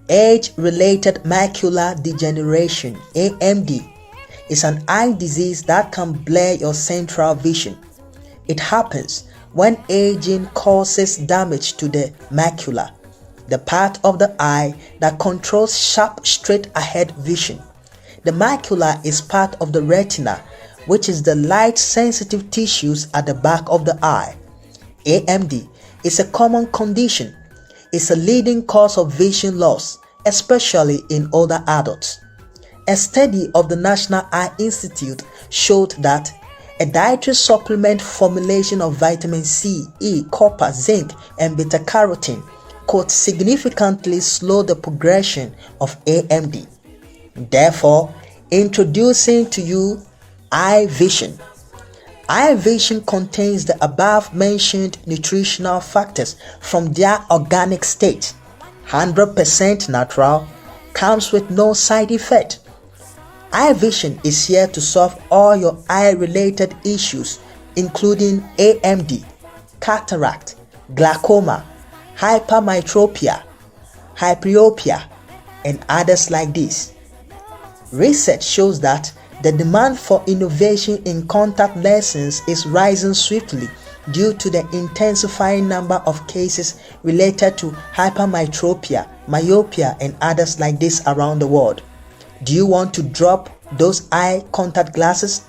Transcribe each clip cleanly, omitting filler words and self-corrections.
Age-related macular degeneration (AMD) is an eye disease that can blur your central vision. It happens when aging causes damage to the macula, the part of the eye that controls sharp straight-ahead vision. The macula is part of the retina, which is the light-sensitive tissues at the back of the eye. AMD is a common condition. It's a leading cause of vision loss, especially in older adults. A study of the National Eye Institute showed that a dietary supplement formulation of vitamin C, E, copper, zinc, and beta-carotene could significantly slow the progression of AMD. Therefore, introducing to you Eye Vision. Eye Vision contains the above-mentioned nutritional factors from their organic state. 100% natural, comes with no side effect. Eye Vision is here to solve all your eye-related issues, including AMD, cataract, glaucoma, hypermetropia, hyperopia, and others like this. Research shows that the demand for innovation in contact lenses is rising swiftly due to the intensifying number of cases related to hypermetropia, myopia, and others like this around the world. Do you want to drop those eye contact glasses?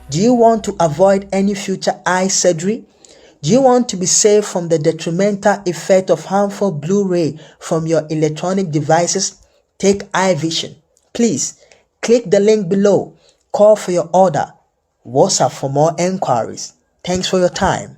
Do you want to avoid any future eye surgery? Do you want to be safe from the detrimental effect of harmful blue ray from your electronic devices? Take Eye Vision. Please click the link below. Call for your order. WhatsApp for more enquiries. Thanks for your time.